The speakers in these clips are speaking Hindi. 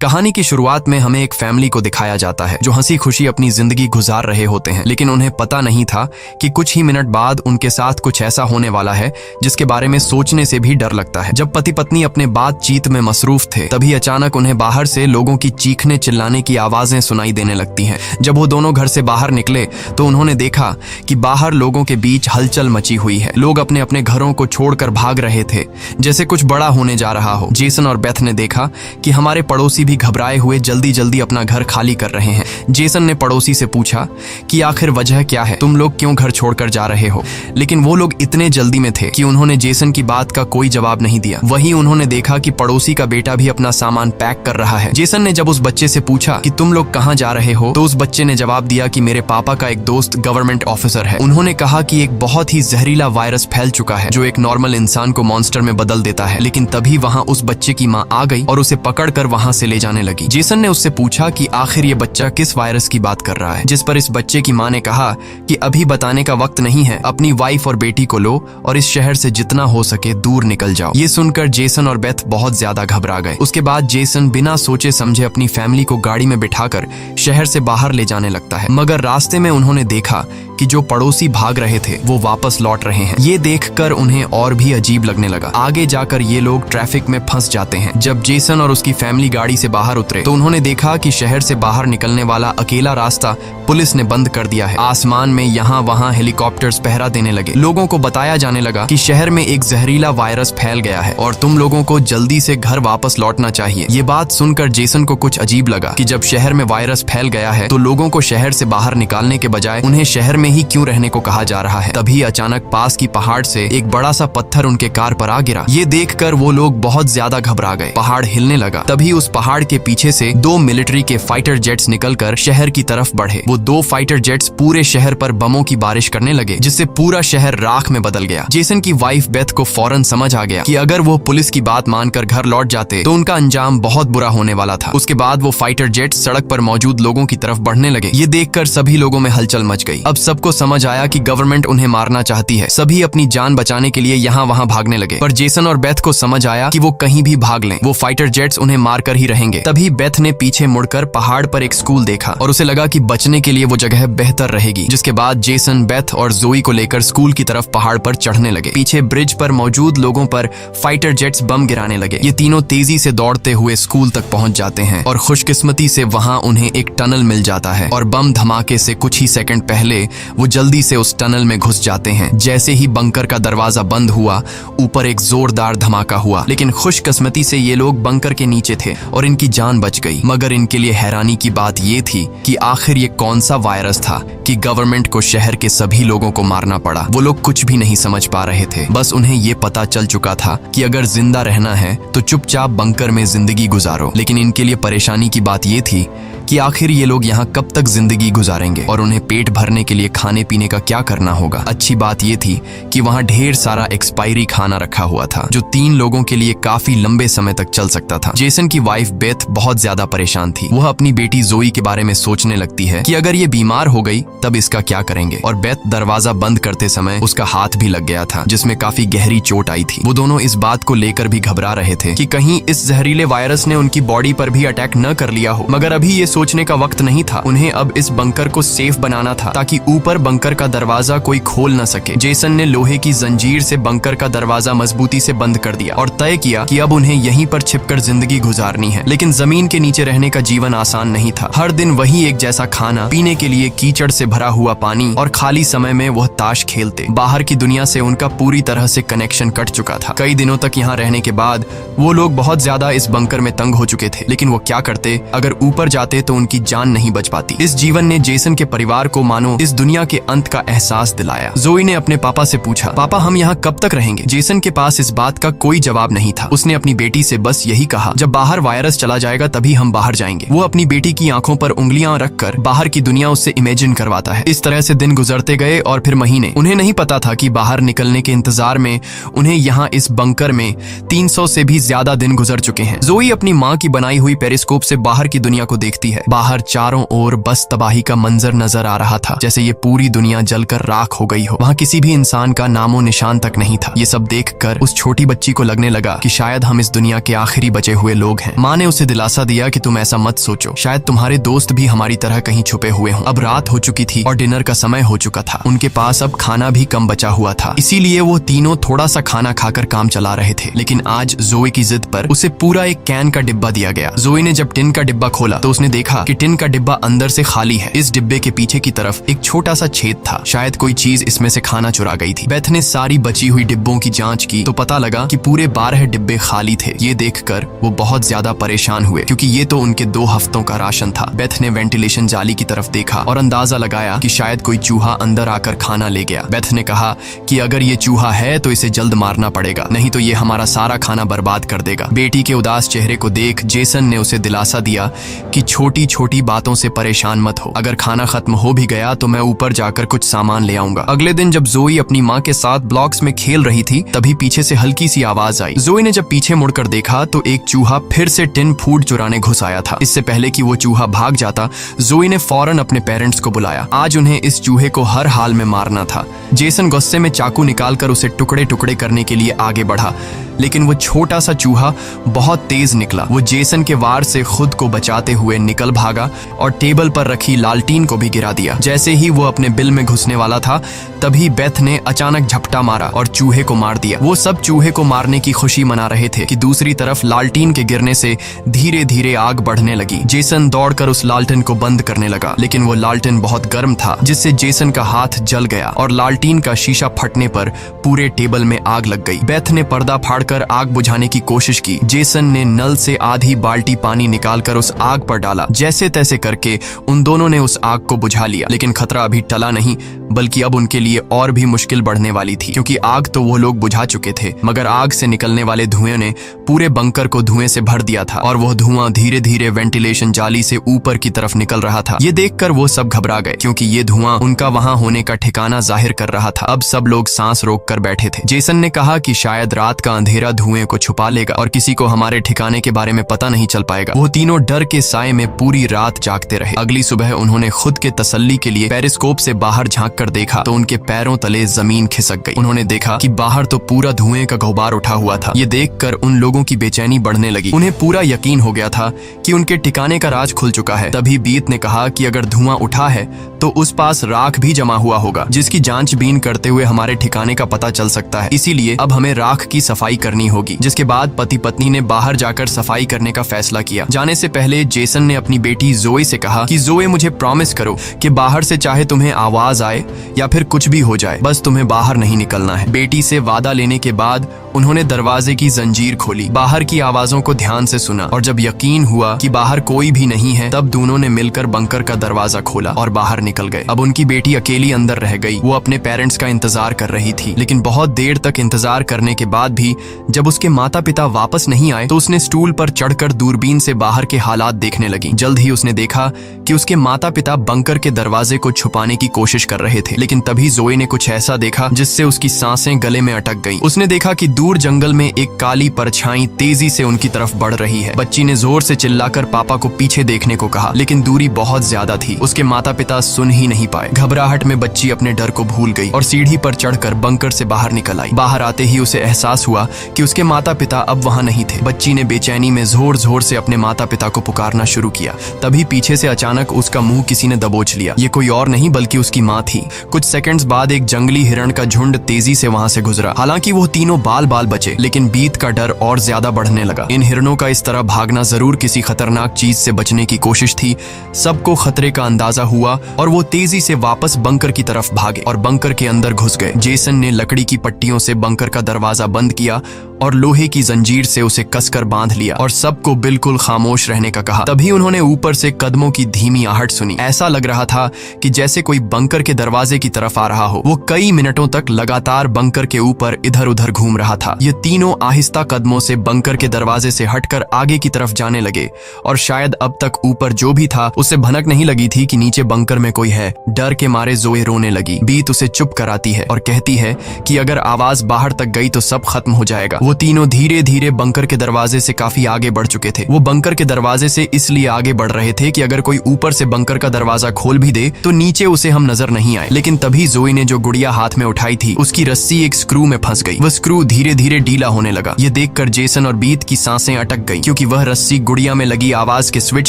कहानी की शुरुआत में हमें एक फैमिली को दिखाया जाता है जो हंसी खुशी अपनी जिंदगी गुजार रहे होते हैं, लेकिन उन्हें पता नहीं था कि कुछ ही मिनट बाद उनके साथ कुछ ऐसा होने वाला है जिसके बारे में सोचने से भी डर लगता है। जब पति पत्नी अपने बातचीत में मसरूफ थे, तभी अचानक उन्हें बाहर से लोगों की चीखने चिल्लाने की आवाजें सुनाई देने लगती हैं। जब वो दोनों घर से बाहर निकले तो उन्होंने देखा कि बाहर लोगों के बीच हलचल मची हुई है। लोग अपने अपने घरों को छोड़कर भाग रहे थे, जैसे कुछ बड़ा होने जा रहा हो। जेसन और बेथ ने देखा कि हमारे पड़ोसी भी घबराए हुए जल्दी जल्दी अपना घर खाली कर रहे हैं। जेसन ने पड़ोसी से पूछा कि आखिर वजह क्या है, तुम लोग क्यों घर छोड़कर जा रहे हो? लेकिन वो लोग इतने जल्दी में थे कि उन्होंने जेसन की बात का कोई जवाब नहीं दिया। वहीं उन्होंने देखा कि पड़ोसी का बेटा भी अपना सामान पैक कर रहा है। जेसन ने जब उस बच्चे से पूछा कि तुम लोग कहाँ जा रहे हो, तो उस बच्चे ने जवाब दिया कि मेरे पापा का एक दोस्त गवर्नमेंट ऑफिसर है। उन्होंने कहा कि एक बहुत ही जहरीला वायरस फैल चुका है जो एक नॉर्मल इंसान को मॉन्स्टर में बदल देता है। लेकिन तभी वहाँ उस बच्चे की माँ आ गई और उसे पकड़कर वहाँ से ले जाने लगी। जेसन ने उससे पूछा कि आखिर ये बच्चा किस वायरस की बात कर रहा है, जिस पर इस बच्चे की माँ ने कहा कि अभी बताने का वक्त नहीं है, अपनी वाइफ और बेटी को लो और इस शहर से जितना हो सके दूर निकल जाओ। ये सुनकर जेसन और बेथ बहुत ज्यादा घबरा गए। उसके बाद जेसन बिना सोचे समझे अपनी फैमिली को गाड़ी में बिठाकर शहर से बाहर ले जाने लगता है। मगर रास्ते में उन्होंने देखा कि जो पड़ोसी भाग रहे थे वो वापस लौट रहे हैं। ये देखकर उन्हें और भी अजीब लगने लगा। आगे जाकर ये लोग ट्रैफिक में फंस जाते हैं। जब जेसन और उसकी फैमिली गाड़ी से बाहर उतरे तो उन्होंने देखा कि शहर से बाहर निकलने वाला अकेला रास्ता पुलिस ने बंद कर दिया है। आसमान में यहाँ वहाँ हेलीकॉप्टर्स पहरा देने लगे। लोगों को बताया जाने लगा कि शहर में एक जहरीला वायरस फैल गया है और तुम लोगों को जल्दी से घर वापस लौटना चाहिए। ये बात सुनकर जेसन को कुछ अजीब लगा कि जब शहर में वायरस फैल गया है तो लोगों को शहर से बाहर निकालने के बजाय उन्हें शहर में ही क्यों रहने को कहा जा रहा है। तभी अचानक पास की पहाड़ से एक बड़ा सा पत्थर उनके कार पर आ गिरा। ये देखकर वो लोग बहुत ज्यादा घबरा गए। पहाड़ हिलने लगा। तभी उस पहाड़ के पीछे से दो मिलिट्री के फाइटर जेट्स निकलकर शहर की तरफ बढ़े। वो दो फाइटर जेट्स पूरे शहर पर बमों की बारिश करने लगे, जिससे पूरा शहर राख में बदल गया। जेसन की वाइफ बेथ को फौरन समझ आ गया कि अगर वो पुलिस की बात मानकर घर लौट जाते तो उनका अंजाम बहुत बुरा होने वाला था। उसके बाद वो फाइटर जेट्स सड़क पर मौजूद लोगों की तरफ बढ़ने लगे। ये देखकर सभी लोगों में हलचल मच गई। अब सबको समझ आया कि गवर्नमेंट उन्हें मारना चाहती है। सभी अपनी जान बचाने के लिए यहाँ वहाँ भागने लगे, पर जेसन और बेथ को समझ आया कि वो कहीं भी भाग लें, वो फाइटर जेट्स उन्हें मारकर ही रहेंगे। तभी बेथ ने पीछे मुड़कर पहाड़ पर एक स्कूल देखा और उसे लगा कि बचने के लिए वो जगह बेहतर रहेगी। जिसके बाद जेसन बेथ और जोई को लेकर स्कूल की तरफ पहाड़ पर चढ़ने लगे। पीछे ब्रिज पर मौजूद लोगों पर फाइटर जेट्स बम गिराने लगे। ये तीनों तेजी से दौड़ते हुए स्कूल तक पहुंच जाते हैं और खुशकिस्मती से वहां उन्हें एक टनल मिल जाता है और बम धमाके से कुछ ही सेकंड पहले वो जल्दी से उस टनल में घुस जाते हैं। जैसे ही बंकर का दरवाजा बंद हुआ, ऊपर एक जोरदार धमाका हुआ, लेकिन खुशकिस्मती से ये लोग बंकर के नीचे थे और इनकी जान बच गई। मगर इनके लिए हैरानी की बात ये थी कि आखिर ये कौन सा वायरस था कि गवर्नमेंट को शहर के सभी लोगों को मारना पड़ा। वो लोग कुछ भी नहीं समझ पा रहे थे। बस उन्हें ये पता चल चुका था कि अगर जिंदा रहना है तो चुपचाप बंकर में जिंदगी गुजारो। लेकिन इनके लिए परेशानी की बात ये थी कि आखिर ये लोग यहाँ कब तक जिंदगी गुजारेंगे और उन्हें पेट भरने के लिए खाने पीने का क्या करना होगा। अच्छी बात ये थी कि वहाँ ढेर सारा एक्सपायरी खाना रखा हुआ था जो 3 लोगों के लिए काफी लंबे समय तक चल सकता था। जेसन की वाइफ बेथ बहुत ज्यादा परेशान थी। वह अपनी बेटी जोई के बारे में सोचने लगती है कि अगर ये बीमार हो गई तब इसका क्या करेंगे। और बेथ दरवाजा बंद करते समय उसका हाथ भी लग गया था, जिसमें काफी गहरी चोट आई थी। वो दोनों इस बात को लेकर भी घबरा रहे थे कि कहीं इस जहरीले वायरस ने उनकी बॉडी पर भी अटैक न कर लिया हो। मगर अभी ये सोचने का वक्त नहीं था। उन्हें अब इस बंकर को सेफ बनाना था ताकि ऊपर बंकर का दरवाजा कोई खोल न सके। जेसन ने लोहे की जंजीर से बंकर का दरवाजा मजबूती से बंद कर दिया और तय किया कि अब उन्हें यहीं पर छिपकर जिंदगी गुजारनी है। लेकिन जमीन के नीचे रहने का जीवन आसान नहीं था। हर दिन वही एक जैसा खाना, पीने के लिए कीचड़ से भरा हुआ पानी और खाली समय में वह ताश खेलते। बाहर की दुनिया से उनका पूरी तरह से कनेक्शन कट चुका था। कई दिनों तक यहाँ रहने के बाद वो लोग बहुत ज्यादा इस बंकर में तंग हो चुके थे। लेकिन वो क्या करते, अगर ऊपर जाते तो उनकी जान नहीं बच पाती। इस जीवन ने जेसन के परिवार को मानो इस दुनिया के अंत का एहसास दिलाया। जोई ने अपने पापा से पूछा, पापा हम यहाँ कब तक रहेंगे? जेसन के पास इस बात का कोई जवाब नहीं था। उसने अपनी बेटी से बस यही कहा, जब बाहर वायरस चला जाएगा तभी हम बाहर जाएंगे। वो अपनी बेटी की आंखों पर उंगलियां रखकर बाहर की दुनिया उससे इमेजिन करवाता है। इस तरह से दिन गुजरते गए और फिर महीने। उन्हें नहीं पता था कि बाहर निकलने के इंतजार में उन्हें यहाँ इस बंकर में 300 से भी ज्यादा दिन गुजर चुके हैं। जोई अपनी माँ की बनाई हुई पेरिस्कोप से बाहर की दुनिया को देखती है है। बाहर चारों ओर बस तबाही का मंजर नजर आ रहा था, जैसे ये पूरी दुनिया जलकर राख हो गई हो। वहाँ किसी भी इंसान का नामो निशान तक नहीं था। ये सब देखकर उस छोटी बच्ची को लगने लगा कि शायद हम इस दुनिया के आखिरी बचे हुए लोग हैं। माँ ने उसे दिलासा दिया कि तुम ऐसा मत सोचो, शायद तुम्हारे दोस्त भी हमारी तरह कहीं छुपे हुए हों। अब रात हो चुकी थी और डिनर का समय हो चुका था। उनके पास अब खाना भी कम बचा हुआ था, इसीलिए वो तीनों थोड़ा सा खाना खाकर काम चला रहे थे। लेकिन आज जोए की जिद पर उसे पूरा एक कैन का डिब्बा दिया गया। जोए ने जब टिन का डिब्बा खोला तो उसने देखा कि टिन का डिब्बा अंदर से खाली है। इस डिब्बे के पीछे की तरफ एक छोटा सा छेद था, शायद कोई चीज इसमें से खाना चुरा गई थी। बेथ ने सारी बची हुई डिब्बों की जांच की तो पता लगा कि पूरे 12 डिब्बे खाली थे। ये देखकर वो बहुत ज्यादा परेशान हुए, क्योंकि ये तो उनके 2 हफ्तों का राशन था। बेथ ने वेंटिलेशन जाली की तरफ देखा और अंदाजा लगाया कि शायद कोई चूहा अंदर आकर खाना ले गया। बेथ ने कहा कि अगर ये चूहा है तो इसे जल्द मारना पड़ेगा, नहीं तो ये हमारा सारा खाना बर्बाद कर देगा। बेटी के उदास चेहरे को देख जेसन ने उसे दिलासा दिया कि छोटी छोटी बातों से परेशान मत हो, अगर खाना खत्म हो भी गया तो मैं ऊपर जाकर कुछ सामान ले आऊंगा। अगले दिन जब जोई अपनी माँ के साथ ब्लॉक्स में खेल रही थी तभी पीछे से हल्की सी आवाज आई। जोई ने जब पीछे मुड़कर देखा तो एक चूहा फिर से टिन फूड चुराने घुस आया था। इससे पहले कि वो चूहा भाग जाता, जोई ने फौरन अपने पेरेंट्स को बुलाया। आज उन्हें इस चूहे को हर हाल में मारना था। जेसन गुस्से में चाकू निकालकर उसे टुकड़े टुकड़े करने के लिए आगे बढ़ा, लेकिन वो छोटा सा चूहा बहुत तेज निकला। वो जेसन के वार से खुद को बचाते हुए निकल भागा और टेबल पर रखी लालटीन को भी गिरा दिया। जैसे ही वो अपने बिल में घुसने वाला था तभी बेथ ने अचानक झपटा मारा और चूहे को मार दिया। वो सब चूहे को मारने की खुशी मना रहे थे कि दूसरी तरफ लालटीन के गिरने से धीरे धीरे आग बढ़ने लगी। जेसन दौड़कर उस लालटेन को बंद करने लगा, लेकिन वो लालटेन बहुत गर्म था, जिससे जेसन का हाथ जल गया और लालटीन का शीशा फटने पर पूरे टेबल में आग लग गई। बेथ ने पर्दा फाड़कर आग बुझाने की कोशिश की। जेसन ने नल से आधी बाल्टी पानी निकालकर उस आग पर डाला। जैसे तैसे करके उन दोनों ने उस आग को बुझा लिया, लेकिन खतरा अभी टला नहीं, बल्कि अब उनके लिए और भी मुश्किल बढ़ने वाली थी, क्योंकि आग तो वो लोग बुझा चुके थे, मगर आग से निकलने वाले धुएं ने पूरे बंकर को धुएं से भर दिया था और वह धुआं धीरे धीरे वेंटिलेशन जाली से ऊपर की तरफ निकल रहा था। ये देखकर वो सब घबरा गए, क्योंकि ये धुआं उनका वहां होने का ठिकाना जाहिर कर रहा था। अब सब लोग सांस रोककर बैठे थे। जेसन ने कहा कि शायद रात का अंधेरा धुएं को छुपा लेगा और किसी को हमारे ठिकाने के बारे में पता नहीं चल पाएगा। वो तीनों डर के साए में पूरी रात जागते रहे। अगली सुबह उन्होंने खुद के तसल्ली के लिए पेरिस्कोप से बाहर झांक कर देखा तो उनके पैरों तले जमीन खिसक गई। उन्होंने देखा कि बाहर तो पूरा धुएं का गुब्बार उठा हुआ था। ये देखकर उन लोगों की बेचैनी बढ़ने लगी। उन्हें पूरा यकीन हो गया था कि उनके ठिकाने का राज खुल चुका है। तभी बीत ने कहा कि अगर धुआं उठा है तो उस पास राख भी जमा हुआ होगा, जिसकी जांचबीन करते हुए हमारे ठिकाने का पता चल सकता है। इसीलिए अब हमें राख की सफाई करनी होगी। जिसके बाद पति पत्नी ने बाहर जाकर सफाई करने का फैसला किया। जाने से पहले जेसन ने अपनी बेटी जोए से कहा कि जोए, मुझे प्रॉमिस करो कि बाहर से चाहे तुम्हें आवाज आए या फिर कुछ भी हो जाए, बस तुम्हें बाहर नहीं निकलना है। बेटी से वादा लेने के बाद उन्होंने दरवाजे की जंजीर खोली, बाहर की आवाजों को ध्यान से सुना और जब यकीन हुआ कि बाहर कोई भी नहीं है तब दोनों ने मिलकर बंकर का दरवाजा खोला और बाहर निकल गए। अब उनकी बेटी अकेली अंदर रह गई। वो अपने पेरेंट्स का इंतजार कर रही थी, लेकिन बहुत देर तक इंतजार करने के बाद भी जब उसके माता पिता वापस नहीं आए तो उसने स्टूल पर चढ़कर दूरबीन से बाहर के हालात देखने लगी। जल्द ही उसने देखा कि उसके माता पिता बंकर के दरवाजे को छुपाने की कोशिश कर रहे थे, लेकिन तभी जोए ने कुछ ऐसा देखा जिससे उसकी सांसें गले में अटक गईं। उसने देखा कि दूर जंगल में एक काली परछाई तेजी से उनकी तरफ बढ़ रही है। बच्ची ने जोर से चिल्लाकर पापा को पीछे देखने को कहा, लेकिन दूरी बहुत ज्यादा थी। उसके माता पिता सुन ही नहीं पाए। घबराहट में बच्ची अपने डर को भूल गई और सीढ़ी पर चढ़कर बंकर से बाहर निकल आई। बाहर आते ही उसे एहसास हुआ कि उसके माता पिता अब वहां नहीं थे। बच्ची ने बेचैनी में जोर जोर से अपने माता पिता को पुकारना शुरू किया। तभी पीछे से अचानक उसका मुंह किसी ने दबोच लिया। ये कोई और नहीं बल्कि उसकी माँ थी। कुछ सेकंड्स बाद एक जंगली हिरण का झुंड तेजी से वहां से गुजरा। हालांकि वो तीनों बाल बाल बचे, लेकिन बीत का डर और ज्यादा बढ़ने लगा। इन हिरणों का इस तरह भागना जरूर किसी खतरनाक चीज से बचने की कोशिश थी। सबको खतरे का अंदाजा हुआ और वो तेजी से वापस बंकर की तरफ भागे और बंकर के अंदर घुस गए। जेसन ने लकड़ी की पट्टियों से बंकर का दरवाजा बंद किया और लोहे की जंजीर से उसे कसकर बांध लिया और सबको बिल्कुल खामोश रहने का कहा। तभी उन्होंने ऊपर से कदमों की धीमी आहट सुनी। ऐसा लग रहा था कि जैसे कोई बंकर के दरवाजे की तरफ आ रहा हो। वो कई मिनटों तक लगातार बंकर के ऊपर इधर उधर घूम रहा था। ये तीनों आहिस्ता कदमों से बंकर के दरवाजे से हटकर आगे की तरफ जाने लगे और शायद अब तक ऊपर जो भी था उसे भनक नहीं लगी थी कि नीचे बंकर में कोई है। डर के मारे जोए रोने लगी। बीत उसे चुप कराती है और कहती है कि अगर आवाज बाहर तक गई तो सब खत्म हो जाए। जाएगा। वो तीनों धीरे धीरे बंकर के दरवाजे से काफी आगे बढ़ चुके थे। वो बंकर के दरवाजे से इसलिए आगे बढ़ रहे थे कि अगर कोई ऊपर से बंकर का दरवाजा खोल भी दे तो नीचे उसे हम नजर नहीं आए। लेकिन तभी जोई ने जो गुड़िया हाथ में उठाई थी उसकी रस्सी एक स्क्रू में फंस गई। वह स्क्रू धीरे धीरे ढीला होने लगा। ये देखकर जेसन और बीत की सांसें अटक गई, क्योंकि वह रस्सी गुड़िया में लगी आवाज के स्विच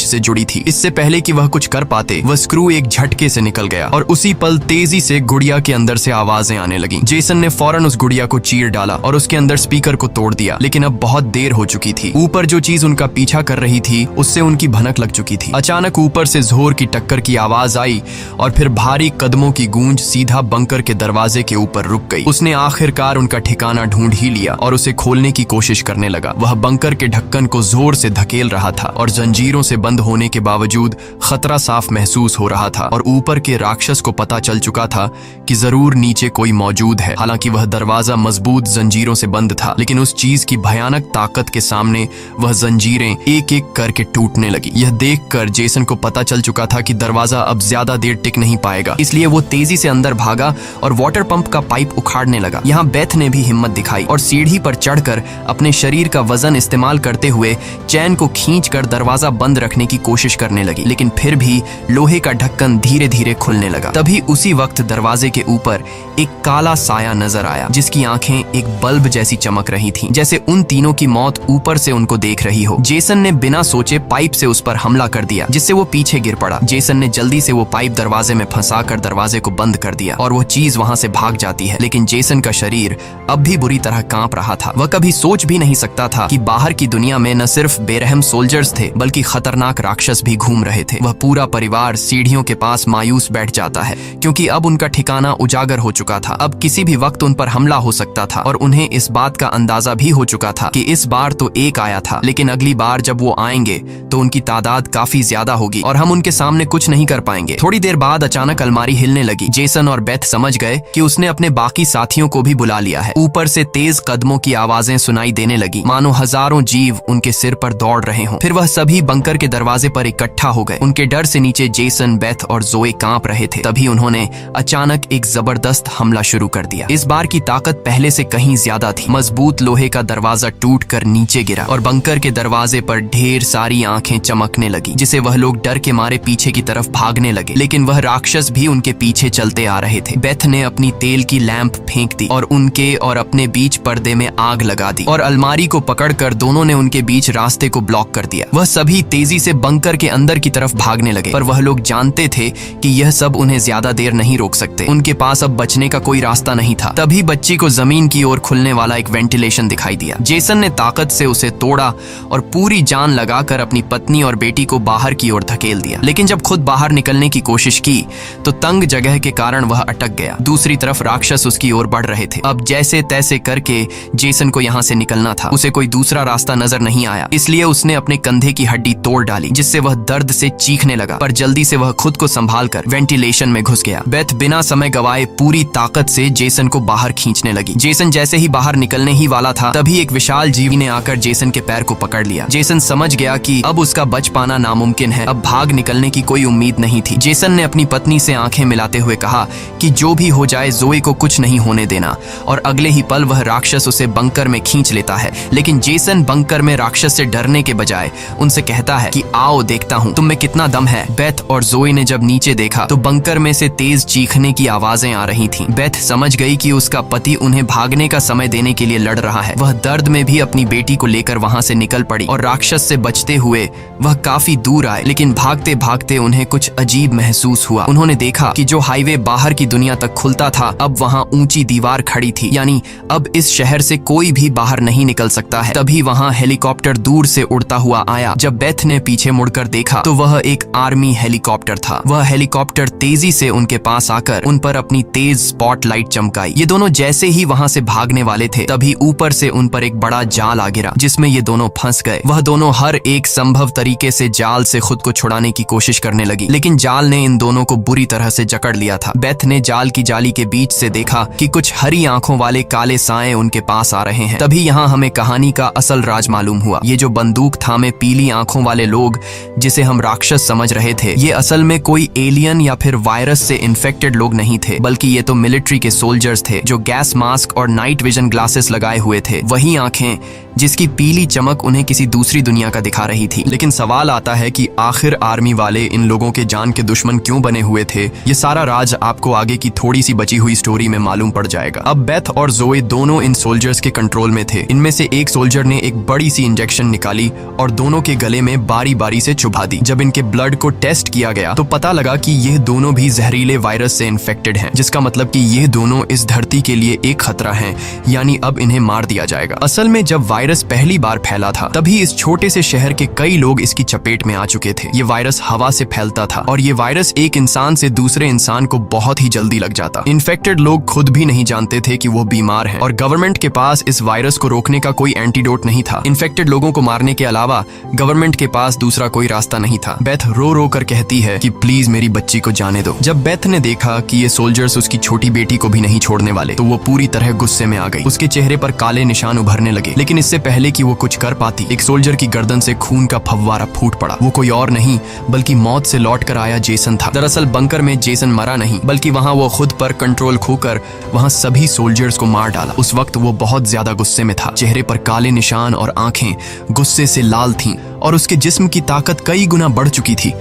से जुड़ी थी। इससे पहले कि वह कुछ कर पाते, वह स्क्रू एक झटके से निकल गया और उसी पल तेजी से गुड़िया के अंदर से आवाजें आने लगी। जेसन ने फौरन उस गुड़िया को चीर डाला और उसके अंदर स्पीकर को तोड़ दिया। लेकिन अब बहुत देर हो चुकी थी। ऊपर जो चीज उनका पीछा कर रही थी उससे उनकी भनक लग चुकी थी। अचानक ऊपर से जोर की टक्कर की आवाज आई और फिर भारी कदमों की गूंज सीधा बंकर के दरवाजे के ऊपर रुक गई। उसने आखिरकार उनका ठिकाना ढूंढ ही लिया और उसे खोलने की कोशिश करने लगा। वह बंकर के ढक्कन को जोर से धकेल रहा था और जंजीरों से बंद होने के बावजूद खतरा साफ महसूस हो रहा था। और ऊपर के राक्षस को पता चल चुका था कि जरूर नीचे कोई मौजूद है। हालांकि वह दरवाजा मजबूत जंजीरों से बंद था, लेकिन उस चीज की भयानक ताकत के सामने वह जंजीरें एक एक करके टूटने लगी। यह देखकर जेसन को पता चल चुका था कि दरवाजा अब ज्यादा देर टिक नहीं पाएगा। इसलिए वो तेजी से अंदर भागा और वाटर पंप का पाइप उखाड़ने लगा। यहाँ बेथ ने भी हिम्मत दिखाई और सीढ़ी पर चढ़कर अपने शरीर का वजन इस्तेमाल करते हुए चैन को खींचकर दरवाजा बंद रखने की कोशिश करने लगी। लेकिन फिर भी लोहे का ढक्कन धीरे धीरे खुलने लगा। तभी उसी वक्त दरवाजे के ऊपर एक काला साया नजर आया, जिसकी आंखें एक बल्ब जैसी चमक रही थीं, जैसे उन तीनों की मौत ऊपर से उनको देख रही हो। जेसन ने बिना सोचे पाइप से उस पर हमला कर दिया, जिससे वो पीछे गिर पड़ा। जेसन ने जल्दी से वो पाइप दरवाजे में फंसाकर दरवाजे को बंद कर दिया और वो चीज वहां से भाग जाती है। लेकिन जेसन का शरीर अब भी बुरी तरह कांप रहा था। वह कभी सोच भी नहीं सकता था कि बाहर की दुनिया में न सिर्फ बेरहम सोल्जर्स थे, बल्कि खतरनाक राक्षस भी घूम रहे थे। वह पूरा परिवार सीढ़ियों के पास मायूस बैठ जाता है, क्योंकि अब उनका ठिकाना उजागर हो चुका था। अब किसी भी वक्त उन पर हमला हो सकता था और उन्हें इस बात का अंदाजा भी हो चुका था कि इस बार तो एक आया था, लेकिन अगली बार जब वो आएंगे तो उनकी तादाद काफी ज्यादा होगी और हम उनके सामने कुछ नहीं कर पाएंगे। थोड़ी देर बाद अचानक अलमारी हिलने लगी। जेसन और बेथ समझ गए कि उसने अपने बाकी साथियों को भी बुला लिया है। ऊपर से तेज कदमों की आवाजें सुनाई देने लगी, मानो हजारों जीव उनके सिर पर दौड़ रहे हों। फिर वह सभी बंकर के दरवाजे पर इकट्ठा हो गए। उनके डर से नीचे जेसन, बेथ और जोए कांप रहे थे। तभी उन्होंने अचानक एक जबरदस्त हमला शुरू कर दिया। इस बार की ताकत पहले से कहीं ज्यादा थी। मजबूत लोहे का दरवाजा टूटकर नीचे गिरा और बंकर के दरवाजे पर ढेर सारी आंखें चमकने लगी, जिसे वह लोग डर के मारे पीछे की तरफ भागने लगे। लेकिन वह राक्षस भी उनके पीछे चलते आ रहे थे। बेथ ने अपनी तेल की लैंप फेंक दी और उनके और अपने बीच पर्दे में आग लगा दी और अलमारी को पकड़कर दोनों ने उनके बीच रास्ते को ब्लॉक कर दिया। वह सभी तेजी से बंकर के अंदर की तरफ भागने लगे, पर वह लोग जानते थे कि यह सब उन्हें ज्यादा देर नहीं रोक सकते। उनके पास अब बचने का कोई रास्ता नहीं था। तभी बच्ची को जमीन की ओर खुलने वाला एक वेंटिलेशन दिखाई दिया। जेसन ने ताकत से उसे तोड़ा और पूरी जान लगाकर अपनी पत्नी और बेटी को बाहर की ओर धकेल दिया। लेकिन जब खुद बाहर निकलने की कोशिश की तो तंग जगह के कारण वह अटक गया। दूसरी तरफ राक्षस उसकी ओर बढ़ रहे थे। अब जैसे तैसे करके जेसन को यहाँ से निकलना था। उसे कोई दूसरा रास्ता नजर नहीं आया, इसलिए उसने अपने कंधे की हड्डी तोड़ डाली, जिससे वह दर्द से चीखने लगा। पर जल्दी से वह खुद को संभालकर वेंटिलेशन में घुस गया। बेथ बिना समय गवाए पूरी ताकत से जेसन को बाहर खींचने लगी। जेसन जैसे ही बाहर निकलने ही वाला था, तभी एक विशाल जीवी ने आकर जेसन के पैर को पकड़ लिया। जेसन समझ गया कि अब उसका बच पाना नामुमकिन है। अब भाग निकलने की कोई उम्मीद नहीं थी। जेसन ने अपनी पत्नी से आंखें मिलाते हुए कहा कि जो भी हो जाए जोए को कुछ नहीं होने देना, और अगले ही पल वह राक्षस उसे बंकर में खींच लेता है। लेकिन जेसन बंकर में राक्षस से डरने के बजाय उनसे कहता है कि आओ देखता हूँ तुम में कितना दम है। बेथ और जोए ने जब नीचे देखा तो बंकर में से तेज चीखने की आवाजें आ रही थीं। बेथ समझ गई कि उसका पति उन्हें भागने का समय देने के लिए लड़ रहा है। वह दर्द में भी अपनी बेटी को लेकर वहां से निकल पड़ी और राक्षस से बचते हुए वह काफी दूर आए। लेकिन भागते भागते उन्हें कुछ अजीब महसूस हुआ। उन्होंने देखा कि जो हाईवे बाहर की दुनिया तक खुलता था, अब वहां ऊंची दीवार खड़ी थी, यानी अब इस शहर से कोई भी बाहर नहीं निकल सकता है। तभी वहां हेलीकॉप्टर दूर से उड़ता हुआ आया। जब बेथ ने पीछे मुड़कर देखा तो वह एक आर्मी हेलीकॉप्टर था। वह हेलीकॉप्टर तेजी से उनके पास आकर उन पर अपनी तेज स्पॉटलाइट चमकाई। ये दोनों जैसे ही वहां से भागने वाले थे, तभी ऊपर से उन पर एक बड़ा जाल आ गिरा, जिसमें ये दोनों फंस गए। वह दोनों हर एक संभव तरीके से जाल से खुद को छुड़ाने की कोशिश करने लगी, लेकिन जाल ने इन दोनों को बुरी तरह से जकड़ लिया था। बेथ ने जाल की जाली के बीच से देखा कि कुछ हरी आंखों वाले काले साए उनके पास आ रहे हैं। तभी यहाँ हमें कहानी का असल राज मालूम हुआ। ये जो बंदूक थामे पीली आंखों वाले लोग, जिसे हम राक्षस समझ रहे थे, ये असल में कोई एलियन या फिर वायरस से इन्फेक्टेड लोग नहीं थे, बल्कि ये तो मिलिट्री के सोल्जर्स थे जो गैस मास्क और नाइट विजन ग्लासेस लगाए हुए थे, वही आंखें जिसकी पीली चमक उन्हें किसी दूसरी दुनिया का दिखा रही थी। लेकिन सवाल आता है कि आखिर आर्मी वाले इन लोगों के जान के दुश्मन क्यों बने हुए थे। ये सारा राज आपको आगे की थोड़ी सी बची हुई स्टोरी में मालूम पड़ जाएगा। अब बेथ और जोए दोनों इन सोल्जर्स के कंट्रोल में थे। इनमें से एक सोल्जर ने एक बड़ी सी इंजेक्शन निकाली और दोनों के गले में बारी बारी से चुभा दी। जब इनके ब्लड को टेस्ट किया गया तो पता लगा कि ये दोनों भी जहरीले वायरस से इन्फेक्टेड हैं, जिसका मतलब कि ये दोनों इस धरती के लिए एक खतरा हैं, यानी अब इन्हें मार दिया जाएगा। असल में जब वायरस पहली बार फैला था तभी इस छोटे से शहर के कई लोग इसकी चपेट में आ चुके थे। ये वायरस हवा से फैलता था और ये वायरस एक इंसान से दूसरे इंसान को बहुत ही जल्दी लग जाता। इन्फेक्टेड लोग खुद भी नहीं जानते थे कि वो बीमार हैं और गवर्नमेंट के पास इस वायरस को रोकने का कोई एंटीडोट नहीं था। इन्फेक्टेड लोगों को मारने के अलावा गवर्नमेंट के पास दूसरा कोई रास्ता नहीं था। बेथ रो रो कर कहती है कि प्लीज मेरी बच्ची को जाने दो। जब बेथ ने देखा कि ये सोल्जर्स उसकी छोटी बेटी को भी नहीं छोड़ने वाले तो वो पूरी तरह गुस्से में आ गई। उसके चेहरे पर काले निशान उभरने लगे, लेकिन इससे पहले कि वो कुछ कर पाती एक सोल्जर की गर्दन से खून का फव्वारा फूट पड़ा। वो कोई और नहीं बल्कि मौत से लौट कर आया जेसन था। दरअसल बंकर में जेसन मरा नहीं बल्कि वहां वो खुद पर कंट्रोल खोकर वहां सभी सोल्जर्स को मार डाला। उस वक्त वो बहुत ज्यादा गुस्से में था। चेहरे पर काले निशान और आंखें गुस्से से लाल थीं और उसके जिस्म की ताकत कई गुना बढ़ चुकी थी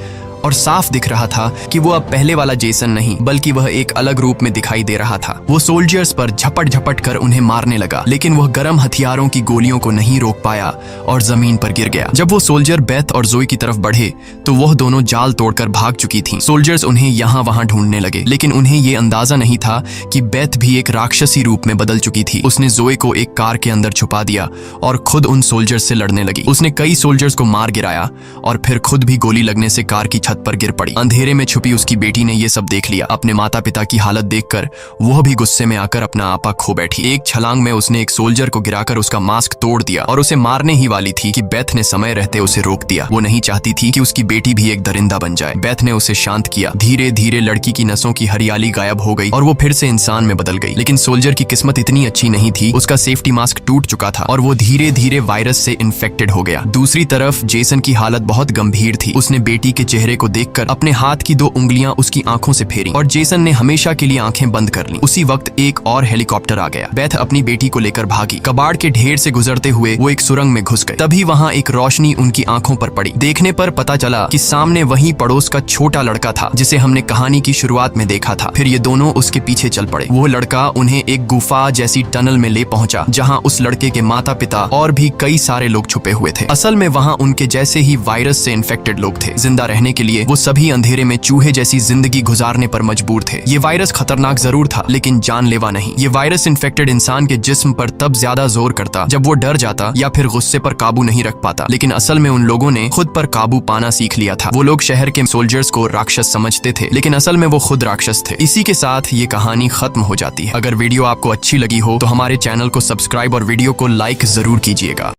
और साफ दिख रहा था कि वो अब पहले वाला जेसन नहीं बल्कि वह एक अलग रूप में दिखाई दे रहा था। वो सोल्जर्स पर झपट झपट कर उन्हें मारने लगा, लेकिन वह गर्म हथियारों की गोलियों को नहीं रोक पाया और जमीन पर गिर गया। जब वो सोल्जर बेथ और जोई की तरफ बढ़े तो वह दोनों जाल तोड़कर भाग चुकी थीं। सोल्जर्स उन्हें यहाँ वहां ढूंढने लगे, लेकिन उन्हें ये अंदाजा नहीं था कि बेथ भी एक राक्षसी रूप में बदल चुकी थी। उसने जोई को एक कार के अंदर छुपा दिया और खुद उन सोल्जर्स से लड़ने लगी। उसने कई सोल्जर्स को मार गिराया और फिर खुद भी गोली लगने से कार की छत पर गिर पड़ी। अंधेरे में छुपी उसकी बेटी ने यह सब देख लिया। अपने माता पिता की हालत देखकर वह भी गुस्से में आकर अपना आपा खो बैठी। एक छलांग में उसने एक सोल्जर को गिराकर उसका मास्क तोड़ दिया और उसे मारने ही वाली थी कि बेथ ने समय रहते उसे रोक दिया। वो नहीं चाहती थी कि उसकी बेटी भी एक दरिंदा बन जाए। बेथ ने उसे शांत किया। धीरे धीरे लड़की की नसों की हरियाली गायब हो गई और वो फिर से इंसान में बदल गई। लेकिन सोल्जर की किस्मत इतनी अच्छी नहीं थी। उसका सेफ्टी मास्क टूट चुका था और वो धीरे धीरे वायरस से इन्फेक्टेड हो गया। दूसरी तरफ जेसन की हालत बहुत गंभीर थी। उसने बेटी के चेहरे को देखकर अपने हाथ की 2 उंगलियां उसकी आंखों से फेरी और जेसन ने हमेशा के लिए आंखें बंद कर लीं। उसी वक्त एक और हेलीकॉप्टर आ गया। बेथ अपनी बेटी को लेकर भागी। कबाड़ के ढेर से गुजरते हुए वो एक सुरंग में घुस गए। तभी वहां एक रोशनी उनकी आंखों पर पड़ी। देखने पर पता चला कि सामने वही पड़ोस का छोटा लड़का था जिसे हमने कहानी की शुरुआत में देखा था। फिर ये दोनों उसके पीछे चल पड़े। वो लड़का उन्हें एक गुफा जैसी टनल में ले पहुंचा जहां उस लड़के के माता पिता और भी कई सारे लोग छुपे हुए थे। असल में वहां उनके जैसे ही वायरस से इन्फेक्टेड लोग थे। जिंदा रहने के लिए वो सभी अंधेरे में चूहे जैसी जिंदगी गुजारने पर मजबूर थे। ये वायरस खतरनाक जरूर था लेकिन जानलेवा नहीं। ये वायरस इन्फेक्टेड इंसान के जिस्म पर तब ज्यादा जोर करता जब वो डर जाता या फिर गुस्से पर काबू नहीं रख पाता। लेकिन असल में उन लोगों ने खुद पर काबू पाना सीख लिया था। वो लोग शहर के सोल्जर्स को राक्षस समझते थे लेकिन असल में वो खुद राक्षस थे। इसी के साथ ये कहानी खत्म हो जाती है। अगर वीडियो आपको अच्छी लगी हो तो हमारे चैनल को सब्सक्राइब और वीडियो को लाइक जरूर कीजिएगा।